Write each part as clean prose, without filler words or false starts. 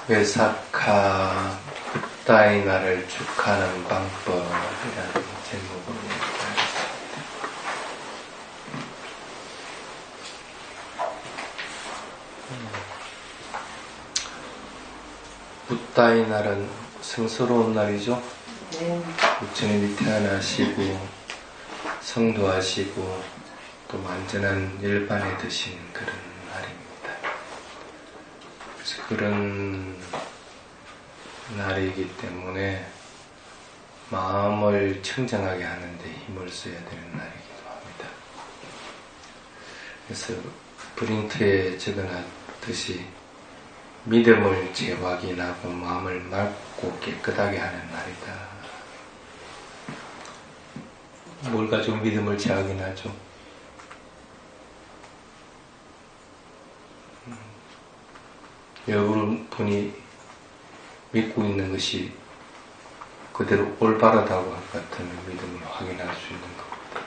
외사카 붓다의 날을 축하하는 방법이라는 제목으로 붓다의 날은 성스러운 날이죠. 부처님이 태어나시고 성도하시고 또 완전한 열반에 드신 그런 날입니다. 그래서 그런 날이기 때문에 마음을 청정하게 하는데 힘을 써야 되는 날이기도 합니다. 그래서 프린트에 적어놨듯이 믿음을 재확인하고 마음을 맑고 깨끗하게 하는 날이다. 뭘 가지고 믿음을 재확인하죠? 여러분이 믿고 있는 것이 그대로 올바르다고 할 것 같으면 믿음을 확인할 수 있는 겁니다.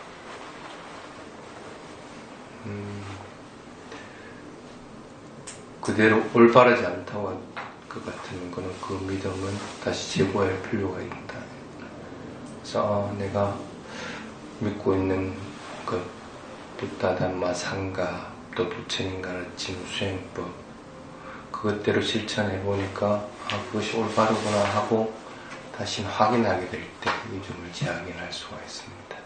그대로 올바르지 않다고 할 것 같으면 그 믿음은 다시 재고할 필요가 있다. 그래서 내가 믿고 있는 것, 붓다, 담마, 상가, 또 부처님 가르침, 수행법, 그것대로 실천해 보니까 그것이 올바르구나 하고 다시 확인하게 될 때 믿음을 재확인할 수가 있습니다.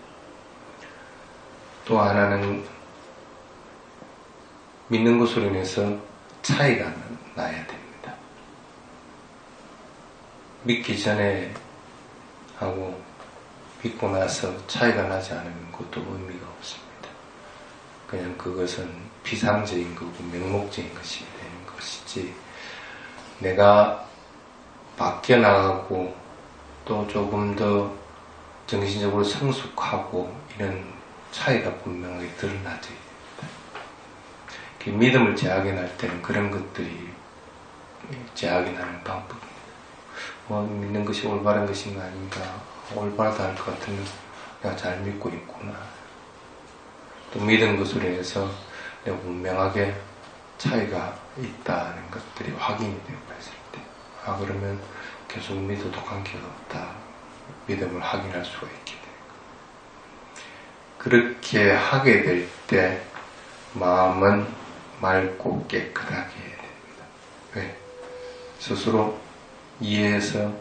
또 하나는 믿는 것으로 인해서 차이가 나야 됩니다. 믿기 전에 하고 믿고 나서 차이가 나지 않으면 그것도 의미가 없습니다. 그냥 그것은 비상적인 거고 명목적인 것이 되는 것이지, 내가 바뀌어나가고 또 조금 더 정신적으로 성숙하고 이런 차이가 분명하게 드러나지. 믿음을 재확인할 때는 그런 것들이 재확인하는 방법입니다. 믿는 것이 올바른 것인가 아닌가, 올바르다 할 것 같으면 내가 잘 믿고 있구나. 또 믿은 것으로 인해서 내가 분명하게 차이가 있다는 것들이 확인이 되고 했을 때, 그러면 계속 믿어도 관계가 없다. 믿음을 확인할 수가 있게 되는 거예요. 그렇게 하게 될 때 마음은 맑고 깨끗하게 해야 됩니다. 왜? 스스로 이해해서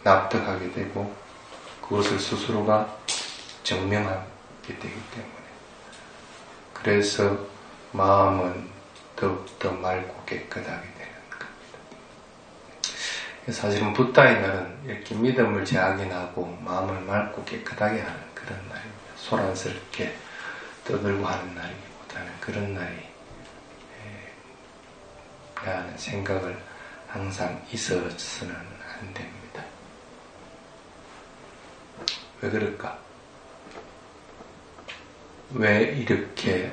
납득하게 되고 그것을 스스로가 증명하게 되기 때문에, 그래서 마음은 더욱더 맑고 깨끗하게 되는 겁니다. 사실은 붓다의 날은 이렇게 믿음을 재확인하고 마음을 맑고 깨끗하게 하는 그런 날입니다. 소란스럽게 떠들고 하는 날이기보다는 그런 날이 라는 생각을 항상 있어서는 안 됩니다. 왜 그럴까? 왜 이렇게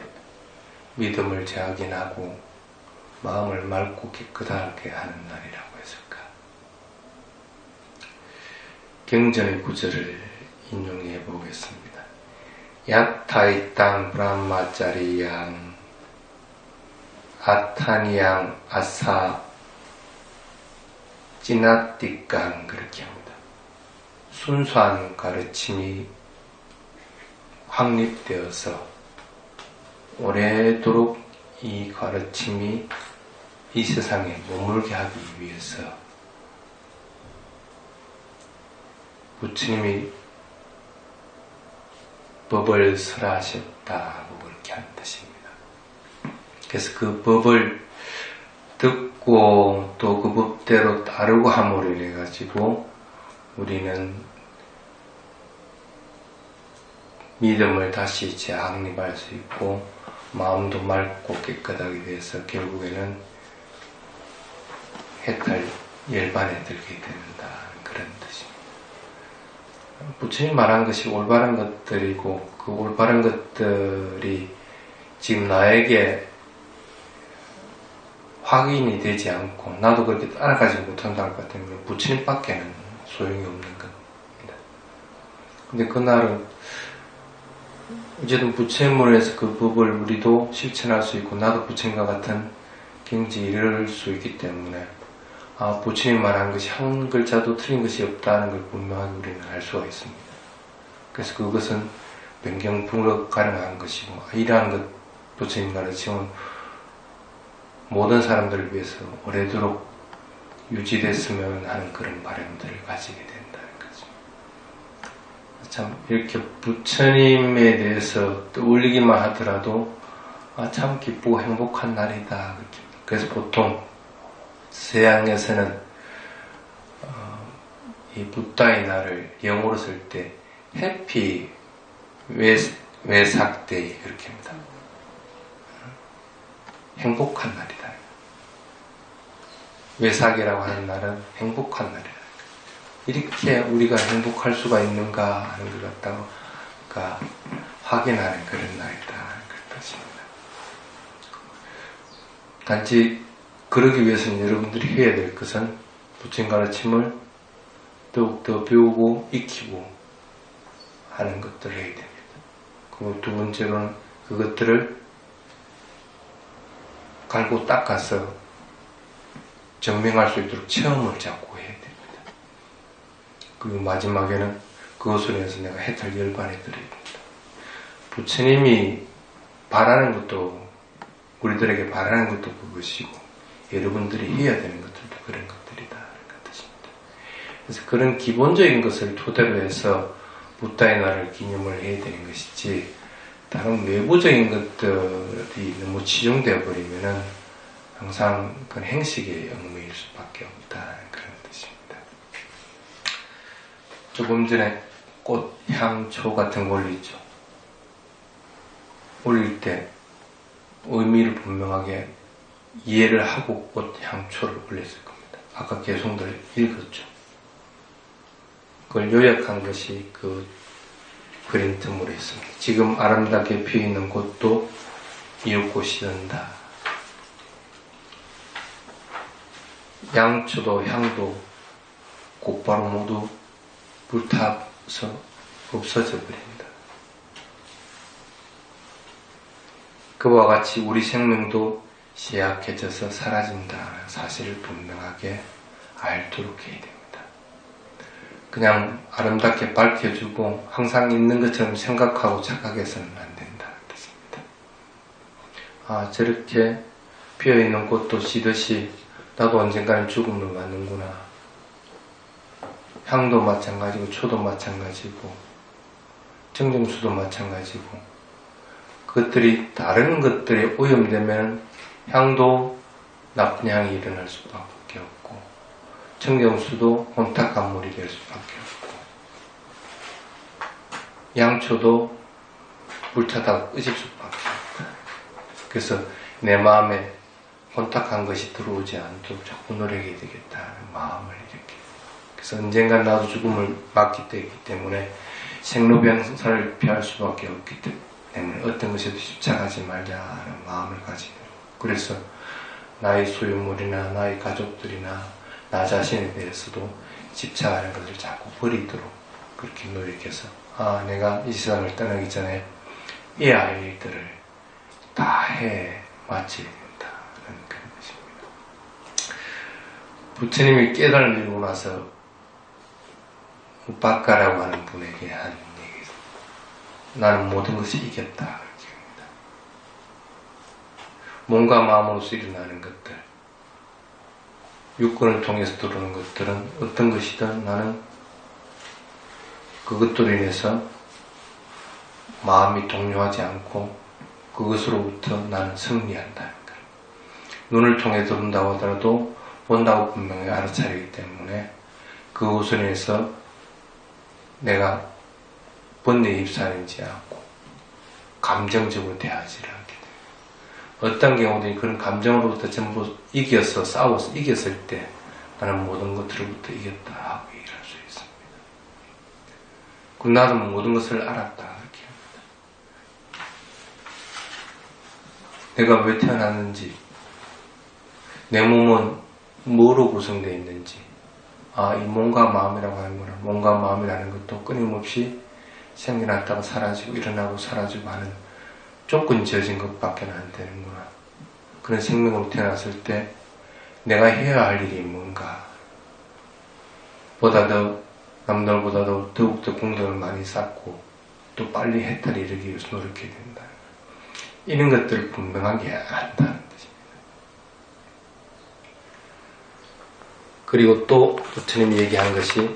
믿음을 재확인하고 마음을 맑고 깨끗하게 하는 날이라고 했을까? 경전의 구절을 인용해 보겠습니다. 야타이땅 브라마짜리양 아타니양 아사 찌나띠깡, 그렇게 합니다. 순수한 가르침이 확립되어서 오래도록 이 가르침이 이 세상에 머물게 하기 위해서 부처님이 법을 설하셨다고 그렇게 하는 뜻입니다. 그래서 그 법을 듣고 또 그 법대로 따르고 함으로 인해 가지고 우리는 믿음을 다시 재확립할 수 있고 마음도 맑고 깨끗하게 돼서 결국에는 해탈 열반에 들게 된다는 그런 뜻입니다. 부처님 말한 것이 올바른 것들이고 그 올바른 것들이 지금 나에게 확인이 되지 않고 나도 그렇게 따라가지 못한다는 것 같으면 부처님밖에는 소용이 없는 겁니다. 근데 그날은 어쨌든 부처님으로 해서 그 법을 우리도 실천할 수 있고 나도 부처님과 같은 경지에 이를 수 있기 때문에 부처님 말한 것이 한 글자도 틀린 것이 없다는 걸 분명하게 우리는 알 수가 있습니다. 그래서 그것은 변경 불가능한 것이고, 이러한 것 부처님 가르침은 모든 사람들을 위해서 오래도록 유지됐으면 하는 그런 바람들을 가지게 된다는 거죠. 참 이렇게 부처님에 대해서 떠올리기만 하더라도 참 기쁘고 행복한 날이다. 그래서 보통 서양에서는 이 붓다의 날을 영어로 쓸 때 해피 웨삭 데이 그렇게 합니다. 행복한 날이다. 외삭이라고 하는 날은 행복한 날이다. 이렇게 우리가 행복할 수가 있는가 하는 것 갖다가 확인하는 그런 날이다. 그런 뜻입니다. 단지 그러기 위해서는 여러분들이 해야 될 것은 부처님 가르침을 더욱더 배우고 익히고 하는 것들을 해야 됩니다. 그리고 두 번째로는 그것들을 갈고 닦아서 증명할 수 있도록 체험을 자꾸 해야 됩니다. 그리고 마지막에는 그것으로 인해서 내가 해탈 열반에 드려야 됩니다. 부처님이 바라는 것도 우리들에게 바라는 것도 그것이고 여러분들이 해야 되는 것들도 그런 것들이다 하는 뜻입니다. 그래서 그런 기본적인 것을 토대로 해서 붓다의 날을 기념을 해야 되는 것이지 다른 외부적인 것들이 너무 치중되어 버리면은 항상 그 행식에 얽매일 수밖에 없다 그런 뜻입니다. 조금 전에 꽃, 향, 초 같은 거 올리죠. 올릴 때 의미를 분명하게 이해를 하고 꽃, 향, 초를 올렸을 겁니다. 아까 개송들 읽었죠. 그걸 요약한 것이 그 그린트물에 있습니다. 지금 아름답게 피어있는 꽃도 이웃꽃이던다. 양초도 향도 곧바로 모두 불타서 없어져 버립니다. 그와 같이 우리 생명도 시약해져서 사라진다는 사실을 분명하게 알도록 해야 됩니다. 그냥 아름답게 밝혀주고 항상 있는 것처럼 생각하고 착각해서는 안 된다는 뜻입니다. 저렇게 피어있는 꽃도 지듯이 나도 언젠가는 죽음을 맞는구나. 향도 마찬가지고 초도 마찬가지고 정정수도 마찬가지고 그것들이 다른 것들이 오염되면 향도 나쁜 향이 일어날 수밖에 없고 정정수도 혼탁한 물이 될 수밖에 없고 양초도 불타다가 꺼질 수밖에 없다. 그래서 내 마음에 혼탁한 것이 들어오지 않도록 자꾸 노력해야 되겠다는 마음을 이렇게. 그래서 언젠가 나도 죽음을 맞기 때문에 생로병사를 피할 수밖에 없기 때문에 어떤 것에도 집착하지 말자는 마음을 가지고 그래서 나의 소유물이나 나의 가족들이나 나 자신에 대해서도 집착하는 것을 자꾸 버리도록 그렇게 노력해서 내가 이 세상을 떠나기 전에 이 할 일들을 다 해 마쳐야 된다는 그런 것입니다. 부처님이 깨달음을 이루고 나서 우빠카라고 하는 분에게 한 얘기 나는 모든 것을 이겼다 이렇게 합니다. 몸과 마음으로서 일어나는 것들 육권을 통해서 들어오는 것들은 어떤 것이든 나는 그것들로 인해서 마음이 동요하지 않고 그것으로부터 나는 승리한다는 거예요. 눈을 통해 들은다고 하더라도 본다고 분명히 알아차리기 때문에 그것으로 인해서 내가 번뇌에 휩싸이지 않고 감정적으로 대하지를 않게 돼요. 어떤 경우든 그런 감정으로부터 전부 이겨서 싸워서 이겼을 때 나는 모든 것들로부터 이겼다 하고 얘기를 할 수 있습니다. 그럼 나도 모든 것을 알았다 이렇게 합니다. 내가 왜 태어났는지 내 몸은 뭐로 구성되어 있는지 이 몸과 마음이라고 하는 거는 몸과 마음이라는 것도 끊임없이 생겨났다가 사라지고 일어나고 사라지고 하는 조건 지어진 것밖에 안 되는구나. 그런 생명으로 태어났을 때 내가 해야 할 일이 뭔가, 남들보다도 더욱더 공덕을 많이 쌓고 또 빨리 해탈에 이르기 위해서 노력해야 된다. 이런 것들을 분명하게 한다는 뜻입니다. 그리고 또 부처님이 얘기한 것이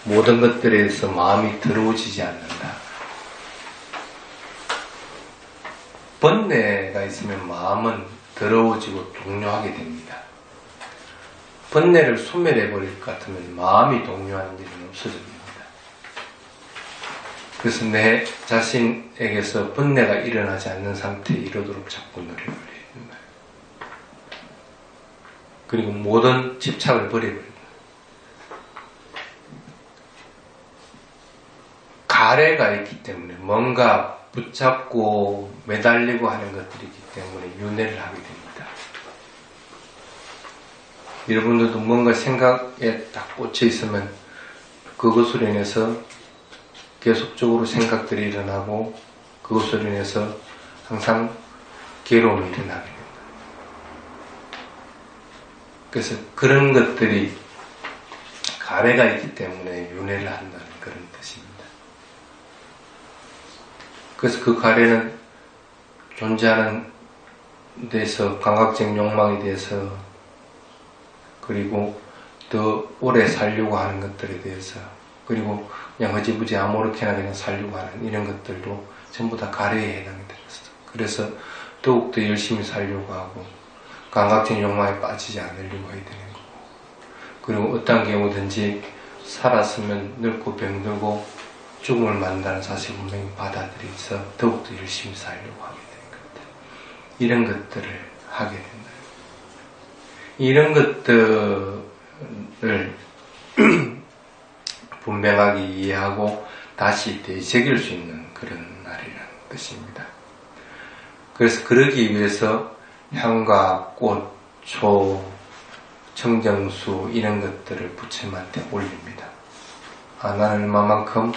모든 것들에 대해서 마음이 더러워지지 않는다. 번뇌가 있으면 마음은 더러워지고 동요하게 됩니다. 번뇌를 소멸해버릴 것 같으면 마음이 동요하는 일은 없어집니다. 그래서 내 자신에게서 번뇌가 일어나지 않는 상태에 이르도록 자꾸 노력을 해야 된다. 그리고 모든 집착을 버려버린다. 가래가 있기 때문에 뭔가 붙잡고 매달리고 하는 것들이 있기 때문에 윤회를 하게 됩니다. 여러분들도 뭔가 생각에 딱 꽂혀 있으면 그것으로 인해서 계속적으로 생각들이 일어나고 그것으로 인해서 항상 괴로움이 일어나게 됩니다. 그래서 그런 것들이 가래가 있기 때문에 윤회를 한다는 그런 뜻입니다. 그래서 그 가래는 존재하는 데서 감각적 욕망에 대해서 그리고 더 오래 살려고 하는 것들에 대해서 그리고 그냥 허지부지 아무렇게나 그냥 살려고 하는 이런 것들도 전부 다 가래에 해당이 되었어. 그래서 더욱더 열심히 살려고 하고 감각적 욕망에 빠지지 않으려고 해야 되는 거고 그리고 어떤 경우든지 살았으면 늙고 병들고 죽음을 만나는 사실 분명히 받아들여서 더욱더 열심히 살려고 하게 되는 것들 이런 것들을 하게 된다. 이런 것들을 분명하게 이해하고 다시 되새길 수 있는 그런 날이라는 뜻입니다. 그래서 그러기 위해서 향과 꽃, 초, 청정수 이런 것들을 부처님한테 올립니다. 나는 얼마만큼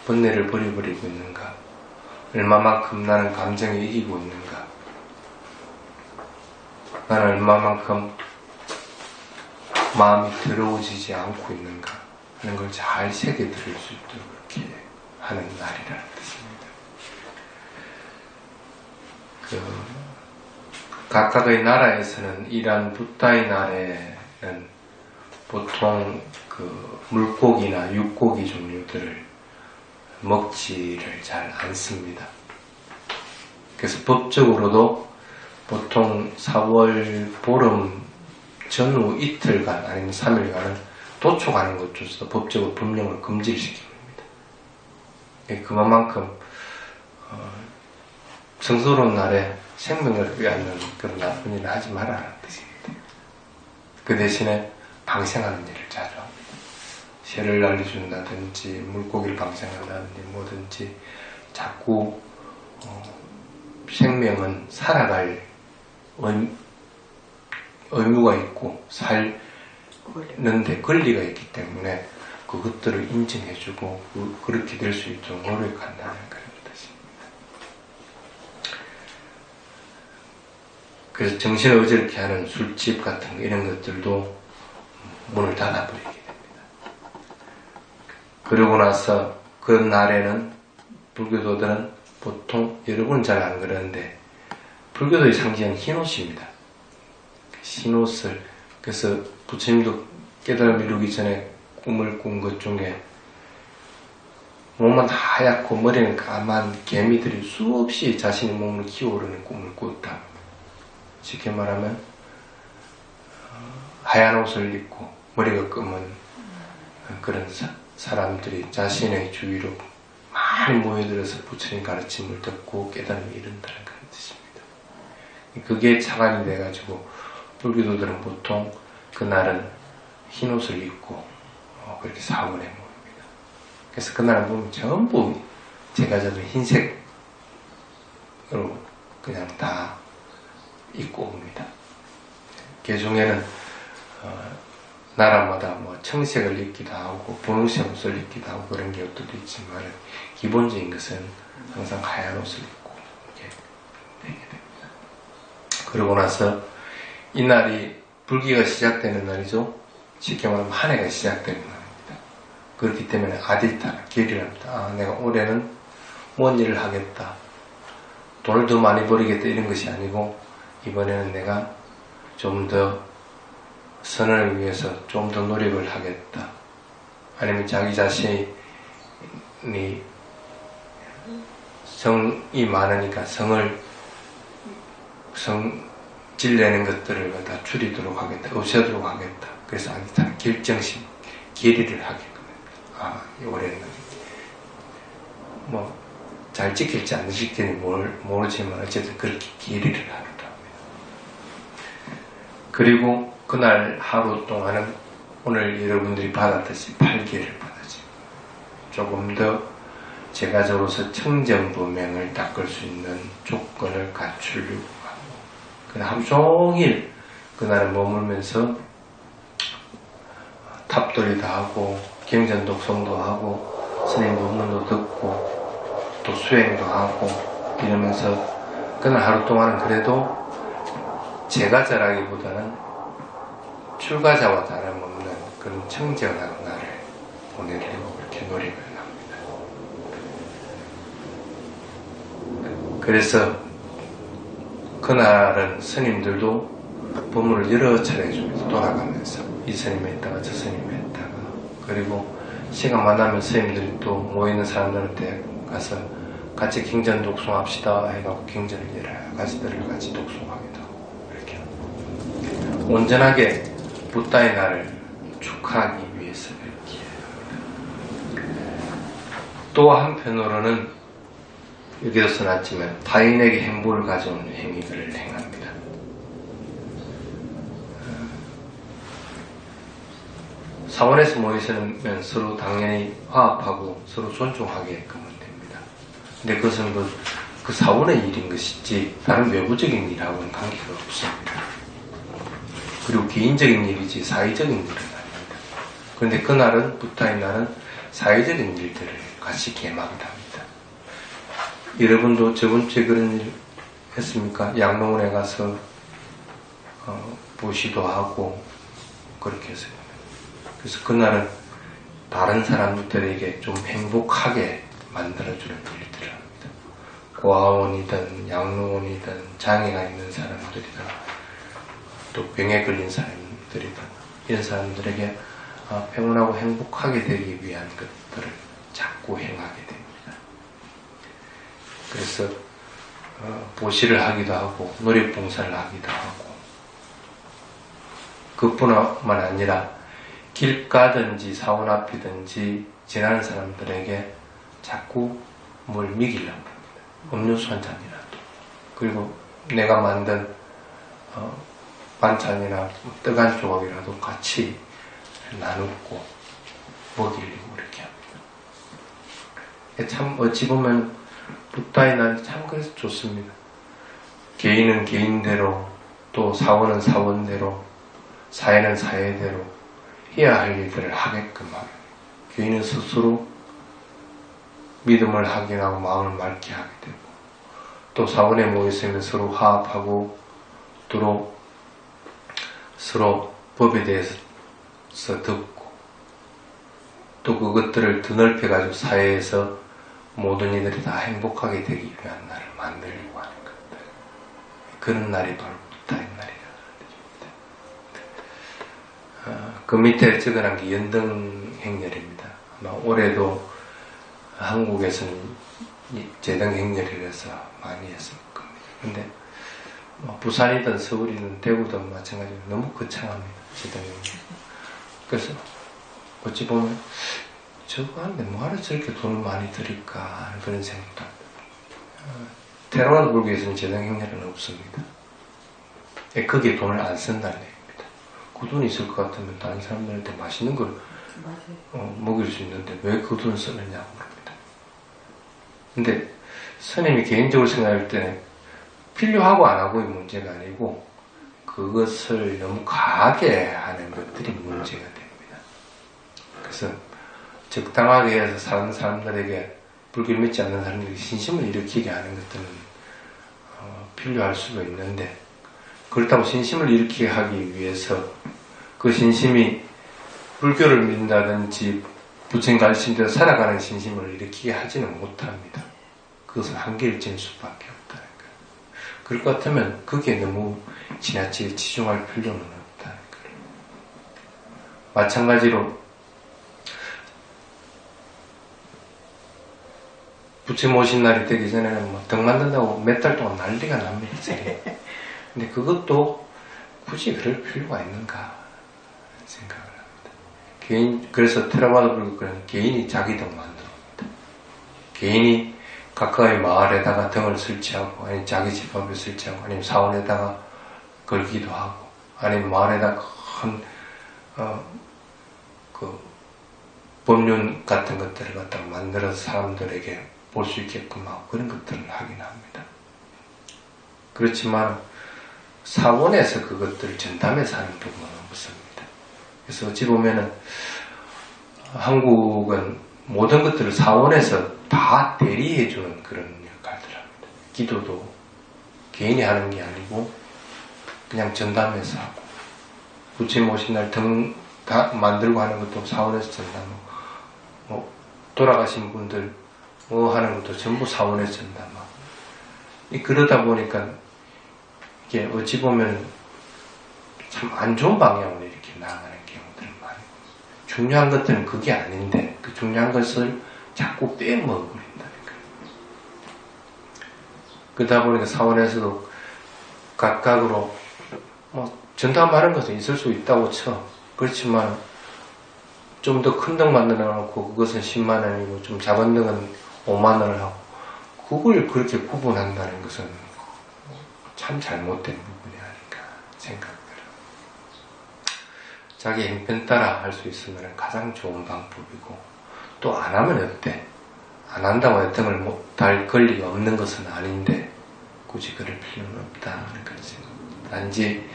번뇌를 버려버리고 있는가? 얼마만큼 나는 감정에 이기고 있는가? 나는 얼마만큼 마음이 더러워지지 않고 있는가 하는 걸 잘 새겨들을 수 있도록 그렇게 하는 날이라는 뜻입니다. 각각의 나라에서는 이러한 붓다의 날에는 보통 물고기나 육고기 종류들을 먹지를 잘 않습니다. 그래서 법적으로도 보통 4월 보름 전후 이틀간 아니면 3일간은 도촉하는 것조차도 법적으로 법령을 금지를 시킵니다. 그만큼 성스러운 날에 생명을 빼앗는 그런 나쁜 일을 하지 말아라는 뜻입니다. 그 대신에 방생하는 일을 자주 합니다. 새를 날려준다든지 물고기를 방생한다든지 뭐든지 자꾸 생명은 살아갈 의무가 있고 살는데 권리가 있기 때문에 그것들을 인정해주고 그렇게 될 수 있도록 노력한다는 그런 뜻입니다. 그래서 정신을 어지럽게 하는 술집 같은 이런 것들도 문을 닫아버리게 됩니다. 그러고 나서 그 날에는 불교도들은 보통 여러분은 잘 안 그러는데 불교도의 상징은 흰옷입니다. 흰옷을 그래서 부처님도 깨달음 이루기 전에 꿈을 꾼 것 중에 몸은 하얗고 머리는 까만 개미들이 수없이 자신의 몸을 기어오르는 꿈을 꿨다. 쉽게 말하면 하얀 옷을 입고 머리가 검은 그런 사람들이 자신의 주위로 많이 모여들어서 부처님 가르침을 듣고 깨달음을 이룬다는 그런 뜻입니다. 그게 차관이 돼가지고 불교도들은 보통 그날은 흰옷을 입고 그렇게 사원에 모입니다. 그래서 그날은 보면 전부 제가 저도 흰색으로 그냥 다 입고 옵니다. 개중에는 나라마다 뭐 청색을 입기도 하고 분홍색 옷을 입기도 하고 그런 경우도 있지만 기본적인 것은 항상 하얀 옷을 입고 이렇게 되게 됩니다. 그러고 나서 이날이 불기가 시작되는 날이죠. 쉽게 말하면 한 해가 시작되는 날입니다. 그렇기 때문에 아디타나 계리랍니다. 아, 내가 올해는 뭔 일을 하겠다, 돈을 더 많이 벌이겠다, 이런 것이 아니고 이번에는 내가 좀 더 선을 위해서 좀 더 노력을 하겠다, 아니면 자기 자신이 성이 많으니까 성질내는 것들을 다 줄이도록 하겠다, 없애도록 하겠다. 그래서 아디타는 결정심, 계리를 하게 됩니다. 아, 올해는 뭐 잘 지킬지 안 지킬지 모르지만 어쨌든 그렇게 계리를 하기도 합니다. 그리고 그날 하루 동안은 오늘 여러분들이 받았듯이 8개를 받아집니다. 조금 더 제가적으로서 청정부명을 닦을 수 있는 조건을 갖추려고 하고, 그날 하루 종일 그날은 머물면서 탑돌이도 하고 경전독성도 하고 스님 법문도 듣고 또 수행도 하고 이러면서 그날 하루 동안은 그래도 제가자라기보다는 출가자와 다름없는 그런 청정한 날을 보내려고 그렇게 노력을 합니다. 그래서 그날은 스님들도 법문을 여러 차례 해주면서 돌아가면서 이 스님에 있다가 저 스님에 있다가, 그리고 시간 만나면 스님들이 또 모이는 사람들한테 가서 같이 경전 독송합시다 해가지고 경전을 여러 가지들을 같이 독송하기도 하고, 이렇게 온전하게 부다의 날을 축하하기 위해서 이렇게 합니다. 또 한편으로는 여기서 써놨지만 타인에게 행복을 가져오는 행위들을 행합니다. 사원에서 모이면 서로 당연히 화합하고 서로 존중하게끔 됩니다. 근데 그것은 그 사원의 일인 것이지 다른 외부적인 일하고는 관계가 없습니다. 그리고 개인적인 일이지 사회적인 일은 아닙니다. 그런데 그날은, 부타의 날은 사회적인 일들을 같이 개막을 합니다. 여러분도 저번 주에 그런 일 했습니까? 양로원에 가서 보시도 하고 그렇게 해서. 그래서 그날은 다른 사람들에게 좀 행복하게 만들어주는 일들을 합니다. 고아원이든 양로원이든 장애가 있는 사람들이든 또 병에 걸린 사람들이든 이런 사람들에게 평온하고 행복하게 되기 위한 것들을 자꾸 행하게 됩니다. 그래서 보시를 하기도 하고 노력봉사를 하기도 하고, 그뿐만 아니라 길 가든지 사원 앞이든지 지나는 사람들에게 자꾸 뭘 먹이려고 합니다. 음료수 한 잔이라도, 그리고 내가 만든 반찬이나 떡 한 조각이라도 같이 나누고 먹이려고 이렇게 합니다. 참 어찌 보면 부다의 날이 참 그래서 좋습니다. 개인은 개인대로, 또 사원은 사원대로, 사회는 사회대로 해야 할 일들을 하게끔 합니다. 개인은 스스로 믿음을 확인하고 마음을 맑게 하게 되고, 또 사원에 모였으면 서로 화합하고 서로 법에 대해서 듣고, 또 그것들을 드넓혀가지고 사회에서 모든 이들이 다 행복하게 되기 위한 날을 만들려고 하는 것들, 그런 날이 바로 부다의 날이라는 뜻입니다. 그 밑에 적어놓은 게 연등행렬입니다. 아마 올해도 한국에서는 제등행렬이라서 많이 했을 겁니다. 근데 부산이든 서울이든 대구든 마찬가지로 너무 거창합니다. 제등행렬. 그래서 어찌 보면 저거 하는데 뭐하러 저렇게 돈을 많이 들일까 하는 그런 생각도 합니다. 테라와드 불교에서는 제등행렬은 없습니다. 거기에 돈을 안 쓴다는 얘기입니다. 그 돈이 있을 것 같으면 다른 사람들한테 맛있는 걸 먹일 수 있는데 왜 그 돈을 쓰느냐고 그럽니다. 근데 스님이 개인적으로 생각할 때는 필요하고 안 하고의 문제가 아니고 그것을 너무 과하게 하는 것들이 문제가 됩니다. 그래서 적당하게 해서 사는 사람들에게, 불교를 믿지 않는 사람들에게 신심을 일으키게 하는 것들은 필요할 수도 있는데, 그렇다고 신심을 일으키게 하기 위해서 그 신심이 불교를 믿는다든지 부처님 가르친 대로 살아가는 신심을 일으키게 하지는 못합니다. 그것은 한계를 질 수밖에 없다. 그럴 것 같으면 거기에 너무 지나치게 치중할 필요는 없다. 마찬가지로 부처님 오신 날이 되기 전에는 뭐 등 만든다고 몇 달 동안 난리가 납니다. 근데 그것도 굳이 그럴 필요가 있는가 생각을 합니다. 그래서 테라바다 불교는 개인이 자기 등 만듭니다. 개인이 각각의 마을에다가 등을 설치하고, 아니면 자기 집 앞에 설치하고, 아니면 사원에다가 걸기도 하고, 아니면 마을에다가 큰, 법륜 같은 것들을 갖다가 만들어서 사람들에게 볼 수 있게끔 하고, 그런 것들을 하긴 합니다. 그렇지만, 사원에서 그것들을 전담해서 하는 경우는 없습니다. 그래서 어찌 보면은, 한국은 모든 것들을 사원에서 다 대리해주는 그런 역할들을 합니다. 기도도 개인이 하는 게 아니고 그냥 전담해서 하고, 부처님 오신 날 등 다 만들고 하는 것도 사원에서 전담하고, 뭐 돌아가신 분들 뭐 하는 것도 전부 사원에서 전담하고, 그러다 보니까 이게 어찌 보면 참 안 좋은 방향으로 이렇게 나아가는 경우들이 많아요. 중요한 것들은 그게 아닌데 그 중요한 것을 자꾸 빼먹어버린다니까. 그러다 보니까 사원에서도 각각으로 뭐 전담하는 것은 있을 수 있다고 쳐. 그렇지만 좀 더 큰 등 만들어 놓고 그것은 10만 원이고 좀 작은 등은 5만 원을 하고, 그걸 그렇게 구분한다는 것은 참 잘못된 부분이 아닌가 생각을. 자기 형편 따라 할 수 있으면 가장 좋은 방법이고, 또 안 하면 어때? 안 한다고 해서 등을 달 권리가 없는 것은 아닌데 굳이 그럴 필요는 없다는 거지. 단지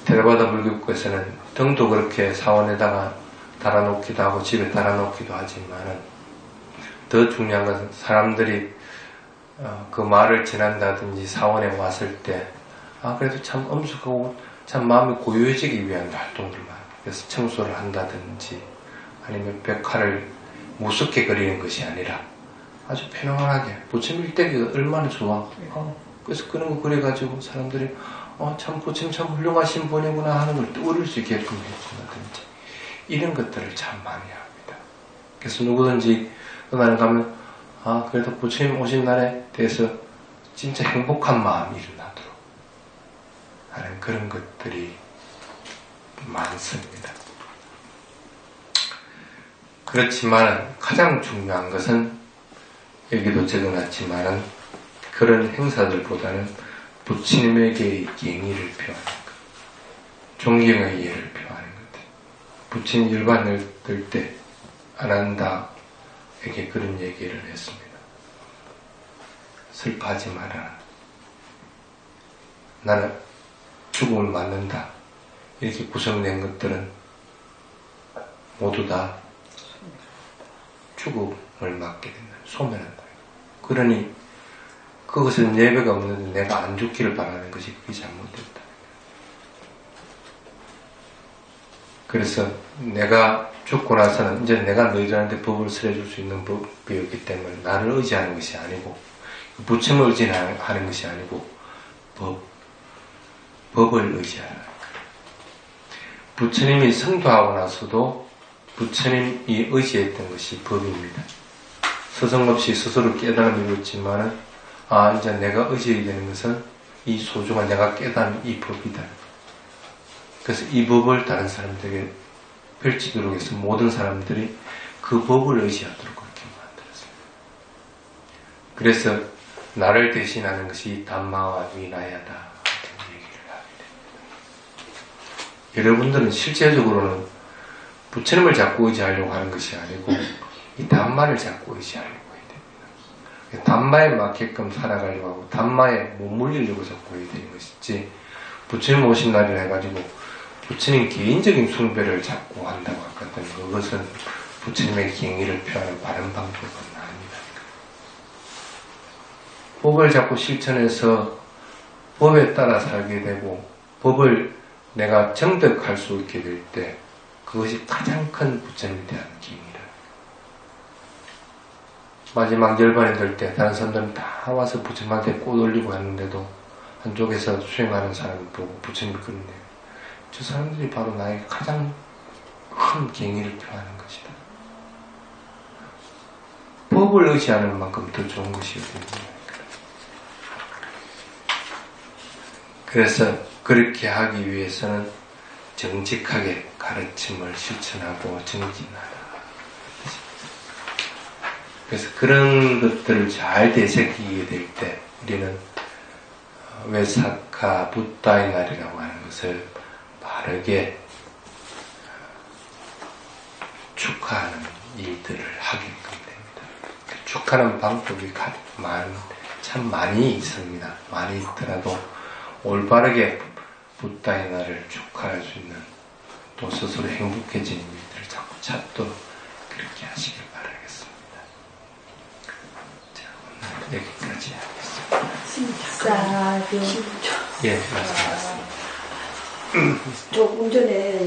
테라바다 불교에서는 등도 그렇게 사원에다가 달아놓기도 하고 집에 달아놓기도 하지만은, 더 중요한 것은 사람들이 그 말을 지난다든지 사원에 왔을 때 그래도 참 엄숙하고 참 마음이 고요해지기 위한 활동들만, 그래서 청소를 한다든지 아니면 벽화를 무섭게 그리는 것이 아니라 아주 편안하게, 부처님 일대기가 얼마나 좋아. 그래서 그런 거 그려가지고 사람들이 참 부처님 참 훌륭하신 분이구나 하는 걸 떠올릴 수 있게끔 해준다든지, 이런 것들을 참 많이 합니다. 그래서 누구든지 그날에 가면 그래도 부처님 오신 날에 대해서 진짜 행복한 마음이 일어나도록 하는 그런 것들이 많습니다. 그렇지만 가장 중요한 것은, 여기도 적어놨지만은, 그런 행사들보다는 부처님에게의 경의를 표하는 것, 존경의 예를 표하는 것. 부처님 열반을 들 때 아난다에게 그런 얘기를 했습니다. 슬퍼하지 마라. 나는 죽음을 맞는다. 이렇게 구성된 것들은 모두 다 죽음을 맞게 된다. 소멸한다. 그러니 그것은 예배가 없는데 내가 안 죽기를 바라는 것이 그게 잘못됐다. 그래서 내가 죽고 나서는 이제 내가 너희들한테 법을 설해줄 수 있는 법이었기 때문에 나를 의지하는 것이 아니고, 부처님을 의지하는 것이 아니고 법을 의지하라. 부처님이 성도하고 나서도 부처님이 의지했던 것이 법입니다. 스승 없이 스스로 깨달음을 이뤘지만은, 이제 내가 의지해야 되는 것은 이 소중한 내가 깨달은 이 법이다. 그래서 이 법을 다른 사람들에게 펼치도록 해서 모든 사람들이 그 법을 의지하도록 그렇게 만들었습니다. 그래서 나를 대신하는 것이 담마와 위나야다 같은 얘기를 하게 됩니다. 여러분들은 실제적으로는 부처님을 자꾸 의지하려고 하는 것이 아니고 이 담마를 자꾸 의지하려고 해야 됩니다. 담마에 맞게끔 살아가려고 하고 담마에 못 물리려고 자꾸 해야 되는 것이지, 부처님 오신 날이라 해가지고 부처님 개인적인 숭배를 자꾸 한다고 했거든요. 그것은 부처님의 경의를 표하는 바른 방법은 아닙니다. 법을 자꾸 실천해서 법에 따라 살게 되고 법을 내가 정득할 수 있게 될 때 그것이 가장 큰 부처님에 대한 기밀이라. 마지막 열반이 될 때 다른 사람들은 다 와서 부처님한테 꽃 올리고 했는데도 한쪽에서 수행하는 사람을 보고 부처님이 그러네요. 저 사람들이 바로 나에게 가장 큰 경의를 표하는 것이다. 법을 의지하는 만큼 더 좋은 것이거든요. 그래서 그렇게 하기 위해서는 정직하게 가르침을 실천하고 정진하라. 그래서 그런 것들을 잘 되새기게 될 때 우리는 외사카 붓다의 날이라고 하는 것을 바르게 축하하는 일들을 하게끔 됩니다. 축하하는 방법이 참 많이 있습니다. 많이 있더라도 올바르게 붓다의 날을 축하할 수 있는 또 스스로 행복해지는 일들을 자꾸 찾도록 그렇게 하시길 바라겠습니다. 자, 오늘 여기까지 하겠습니다. 예, 말씀하셨습니다. 조금 전에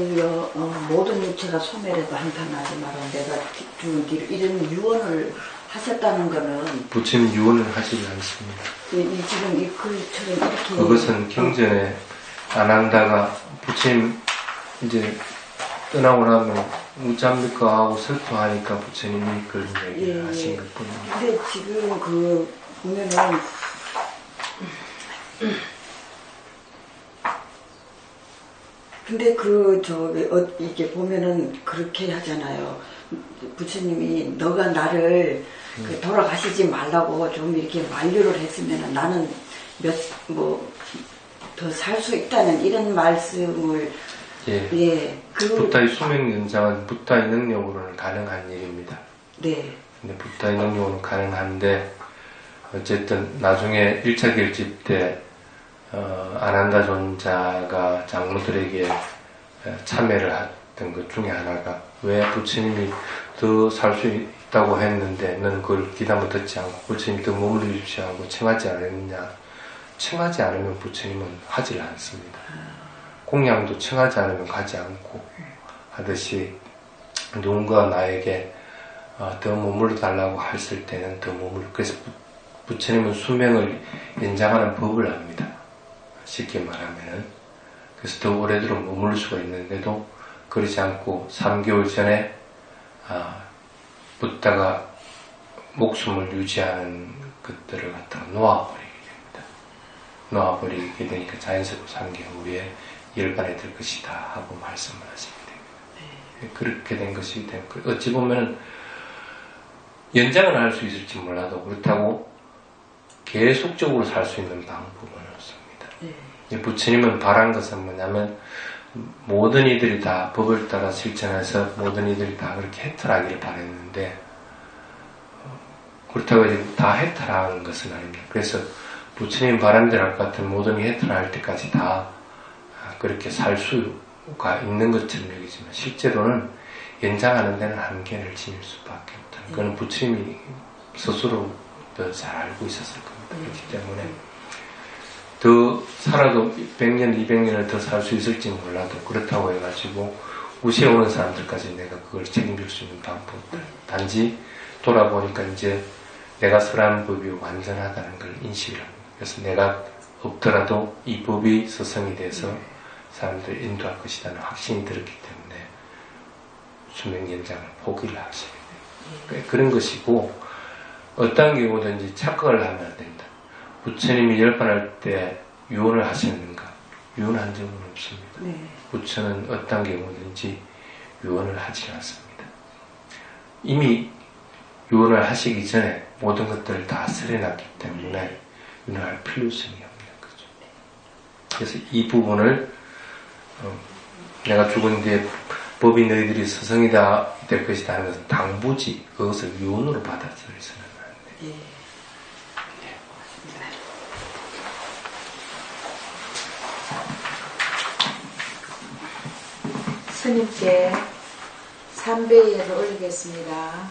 모든 육체가 소멸해도 한탄하지 마라. 내가 죽은 뒤로 이런 유언을 하셨다는 거는 부처님 유언을 하시지 않습니다. 지금 이 글처럼 이렇게 그것은 경전에 아난다가 부처님 이제 떠나고 나면 우짜입니까 하고 설토하니까 부처님이 그런 얘기를 하신 것 뿐입니다. 근데 지금 그 보면은 근데 이게 보면은 그렇게 하잖아요. 부처님이 너가 나를 돌아가시지 말라고 좀 이렇게 만류를 했으면은 나는 더 살 수 있다는 이런 말씀을 붓다의 수명 연장은 붓다의 능력으로는 가능한 일입니다. 네. 근데 붓다의 능력으로는 가능한데 어쨌든 나중에 1차 결집 때 아난다 존자가 장로들에게 참여를 했던 것 중에 하나가 왜 부처님이 더 살 수 있다고 했는데 넌 그걸 귀담아 듣지 않고 부처님이 더 머물러 주십시오 하고 청하지 않았느냐. 청하지 않으면 부처님은 하질 않습니다. 공양도 청하지 않으면 가지 않고 하듯이 누군가 나에게 더 머물러 달라고 했을 때는 더 머물러. 그래서 부처님은 수명을 연장하는 법을 압니다. 쉽게 말하면은. 그래서 더 오래도록 머물 수가 있는데도 그러지 않고 3개월 전에 붓다가 목숨을 유지하는 것들을 갖다가 놓아버리게 됩니다. 놓아버리게 되니까 자연스럽게 3개월 후에 열반에 들 것이다 하고 말씀을 하시게 됩니다. 그렇게 된 것이기 때문에 어찌 보면은 연장을 할 수 있을지 몰라도 그렇다고 계속적으로 살 수 있는 방법은 없습니다. 부처님은 바란 것은 뭐냐면 모든 이들이 다 법을 따라 실천해서 모든 이들이 다 그렇게 해탈하기를 바랬는데 그렇다고 해서 다 해탈하는 것은 아닙니다. 그래서 부처님 바람대로 할 것 같은 모든 이 해탈할 때까지 다 그렇게 살 수가 있는 것처럼 여기지만 실제로는 연장하는 데는 한계를 지닐 수밖에 없다. 그건 부처님이 스스로 더 잘 알고 있었을 겁니다. 그렇기 때문에 더 살아도 100년, 200년을 더 살 수 있을지 몰라도 그렇다고 해가지고 우시에 오는 사람들까지 내가 그걸 책임질 수 있는 방법들. 단지 돌아보니까 이제 내가 설한 법이 완전하다는 걸 인식을 합니다. 그래서 내가 없더라도 이 법이 서성이 돼서 사람들을 인도할 것이라는 확신이 들었기 때문에 수명 연장을 포기를 하시게 돼요. 그런 것이고 어떤 경우든지 착각을 하면 안 된다. 부처님이 열반할 때 유언을 하셨는가? 유언한 적은 없습니다. 부처는 어떤 경우든지 유언을 하지 않습니다. 이미 유언을 하시기 전에 모든 것들을 다 설해놨기 때문에 유언할 필요성이 없는 거죠. 그래서 이 부분을 내가 죽은 뒤에 법이 너희들이 서성이다 될 것이다 하는 것은 당부지 그것을 유언으로 받아들여서는 안 돼요. 스님께 삼배예를 올리겠습니다.